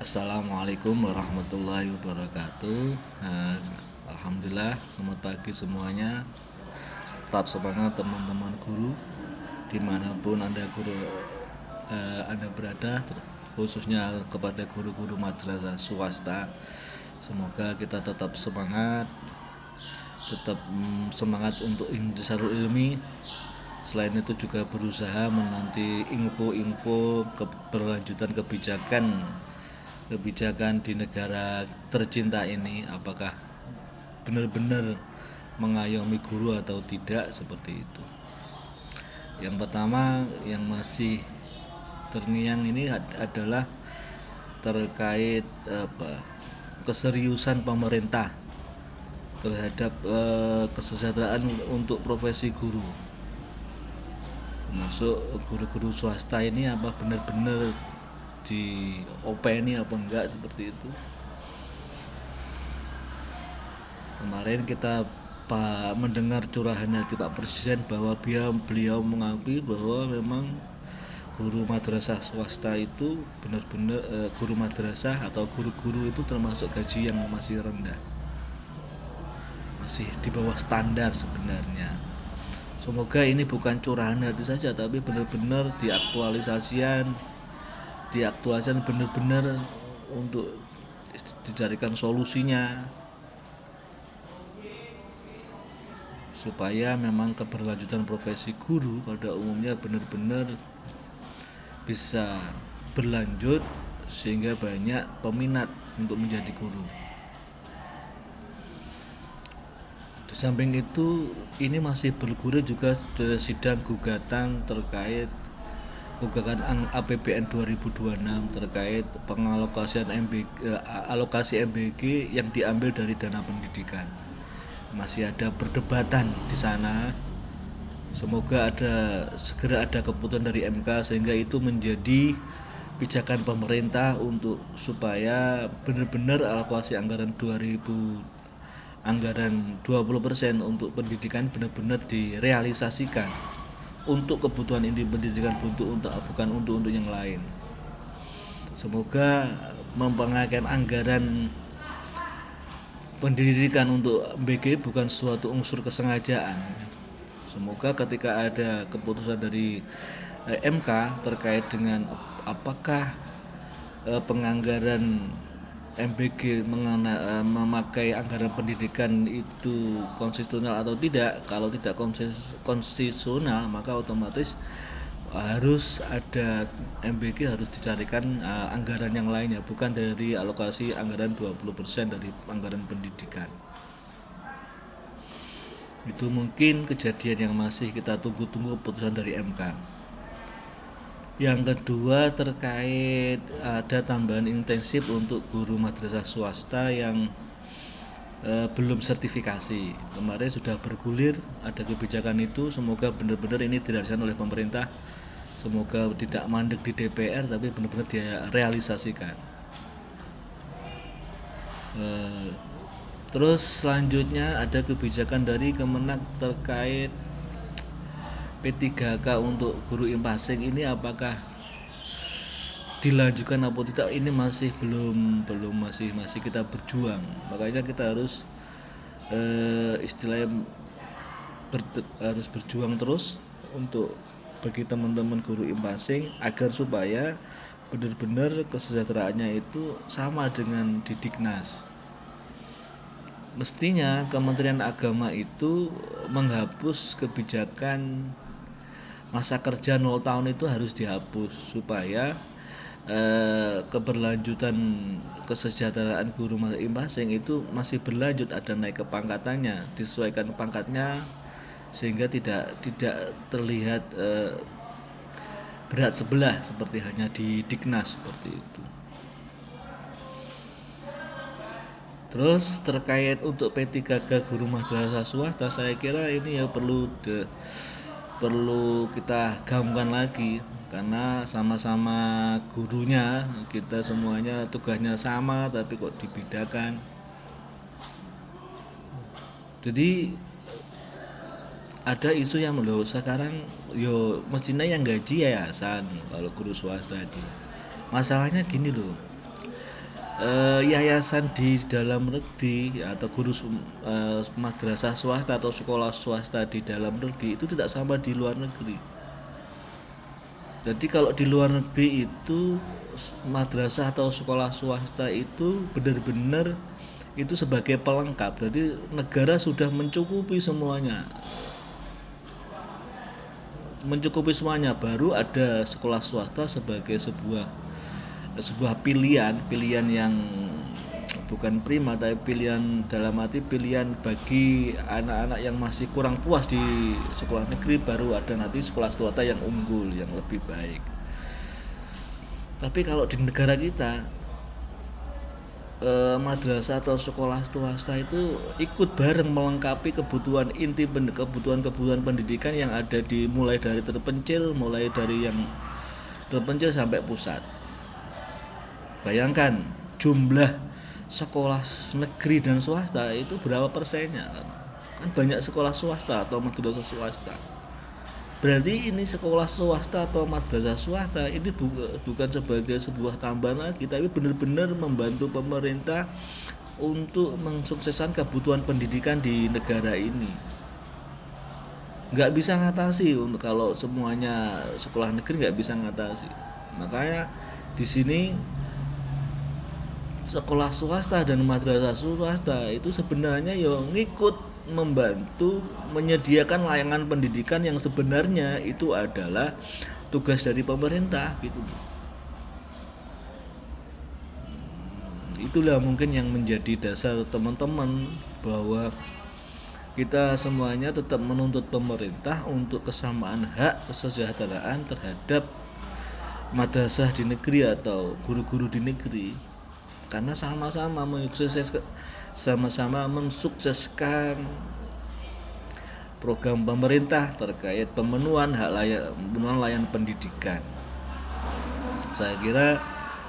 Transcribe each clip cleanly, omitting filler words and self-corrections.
Assalamualaikum warahmatullahi wabarakatuh. Alhamdulillah, selamat pagi semuanya. Tetap semangat teman-teman guru, dimanapun anda berada, khususnya kepada guru-guru madrasah swasta. Semoga kita tetap semangat, semangat untuk intisarul ilmi. Selain itu juga berusaha menanti info-info keberlanjutan kebijakan di negara tercinta ini, apakah benar-benar mengayomi guru atau tidak, seperti itu. Yang pertama yang masih terngiang ini adalah terkait keseriusan pemerintah terhadap kesejahteraan untuk profesi guru, masuk guru-guru swasta ini apa benar-benar diopeni apa enggak, seperti itu. Kemarin kita mendengar curahan hati Pak Presiden bahwa beliau mengakui bahwa memang guru madrasah swasta itu benar-benar guru madrasah atau guru-guru itu termasuk gaji yang masih rendah, masih di bawah standar sebenarnya. Semoga ini bukan curahan hati saja, tapi benar-benar diaktualisasikan benar-benar untuk dicarikan solusinya, supaya memang keberlanjutan profesi guru pada umumnya benar-benar bisa berlanjut sehingga banyak peminat untuk menjadi guru. Di samping itu, ini masih bergulir juga sidang gugatan terkait gugatan APBN 2026 terkait pengalokasian alokasi MBG yang diambil dari dana pendidikan. Masih ada perdebatan di sana. Semoga segera ada keputusan dari MK sehingga itu menjadi pijakan pemerintah untuk supaya benar-benar alokasi anggaran 20% untuk pendidikan benar-benar direalisasikan untuk kebutuhan ini pendidikan, bukan untuk yang lain. Semoga mempengaruhi anggaran pendidikan untuk MBG bukan suatu unsur kesengajaan. Semoga ketika ada keputusan dari MK terkait dengan apakah penganggaran MBG memakai anggaran pendidikan itu konstitusional atau tidak. Kalau tidak konstitusional, maka otomatis harus ada MBG, harus dicarikan anggaran yang lainnya, bukan dari alokasi anggaran 20% dari anggaran pendidikan. Itu mungkin kejadian yang masih kita tunggu-tunggu keputusan dari MK. Yang kedua terkait ada tambahan intensif untuk guru madrasah swasta yang belum sertifikasi. Kemarin sudah bergulir ada kebijakan itu, semoga benar-benar ini direalisasikan oleh pemerintah. Semoga tidak mandek di DPR tapi benar-benar direalisasikan. Terus selanjutnya ada kebijakan dari Kemenak terkait P3K untuk guru impasing. Ini apakah dilanjutkan atau tidak, ini masih masih kita berjuang. Makanya kita harus istilahnya harus berjuang terus untuk bagi teman-teman guru impasing agar supaya benar-benar kesejahteraannya itu sama dengan di Diknas. Mestinya Kementerian Agama itu menghapus kebijakan masa kerja 0 tahun itu, harus dihapus supaya keberlanjutan kesejahteraan guru impasing itu masih berlanjut, ada naik kepangkatannya, disesuaikan pangkatnya sehingga tidak terlihat berat sebelah seperti hanya di Diknas, seperti itu. Terus terkait untuk P3K guru madrasah swasta, saya kira ini ya perlu kita gaungkan lagi, karena sama-sama gurunya, kita semuanya tugasnya sama tapi kok dibedakan. Jadi ada isu yang sekarang mestinya yang gaji yayasan kalau guru swasta itu. Masalahnya gini loh, yayasan di dalam negeri atau madrasah swasta atau sekolah swasta di dalam negeri itu tidak sama di luar negeri. Jadi kalau di luar negeri itu madrasah atau sekolah swasta itu benar-benar itu sebagai pelengkap. Jadi negara sudah mencukupi semuanya. Baru ada sekolah swasta sebagai sebuah pilihan yang bukan prima, tapi pilihan dalam arti pilihan bagi anak-anak yang masih kurang puas di sekolah negeri, baru ada nanti sekolah swasta yang unggul, yang lebih baik. Tapi kalau di negara kita madrasah atau sekolah swasta itu ikut bareng melengkapi kebutuhan inti, kebutuhan pendidikan yang ada mulai dari yang terpencil sampai pusat. Bayangkan jumlah sekolah negeri dan swasta itu berapa persennya kan banyak sekolah swasta atau madrasah swasta. Berarti ini sekolah swasta atau madrasah swasta ini bukan sebagai sebuah tambahan lagi, tapi benar-benar membantu pemerintah untuk mensukseskan kebutuhan pendidikan di negara ini. Nggak bisa ngatasi untuk kalau semuanya sekolah negeri, nggak bisa ngatasi. Makanya di sini sekolah swasta dan madrasah swasta itu sebenarnya ngikut membantu menyediakan layanan pendidikan yang sebenarnya itu adalah tugas dari pemerintah gitu. Itulah mungkin yang menjadi dasar teman-teman bahwa kita semuanya tetap menuntut pemerintah untuk kesamaan hak kesejahteraan terhadap madrasah di negeri atau guru-guru di negeri, karena sama-sama mensukseskan program pemerintah terkait pemenuhan layanan pendidikan. Saya kira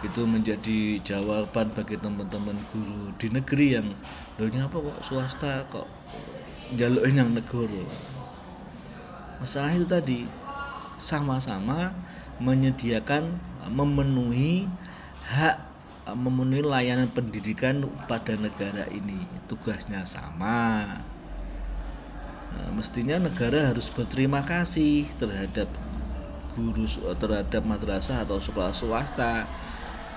itu menjadi jawaban bagi teman-teman guru di negeri yang apa kok swasta kok njalukin yang negara. Masalah itu tadi, sama-sama memenuhi layanan pendidikan pada negara ini, tugasnya sama. Mestinya negara harus berterima kasih terhadap madrasah atau sekolah swasta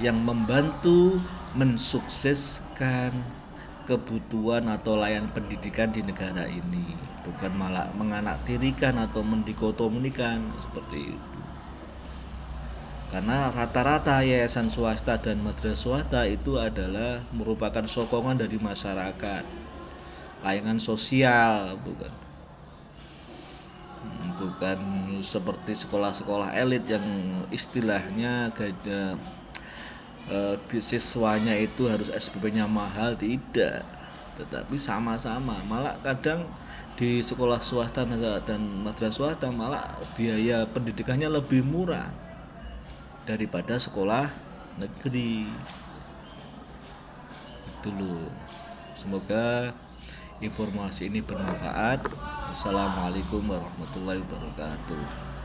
yang membantu mensukseskan kebutuhan atau layanan pendidikan di negara ini, bukan malah menganaktirikan atau mendikotomikan seperti itu. Karena rata-rata yayasan swasta dan madrasah swasta itu adalah merupakan sokongan dari masyarakat, layanan sosial, bukan seperti sekolah-sekolah elit yang istilahnya siswanya itu harus SPP-nya mahal, tidak, tetapi sama-sama. Malah kadang di sekolah swasta dan madrasah swasta malah biaya pendidikannya lebih murah daripada sekolah negeri. Itu loh. Semoga informasi ini bermanfaat. Assalamualaikum warahmatullahi wabarakatuh.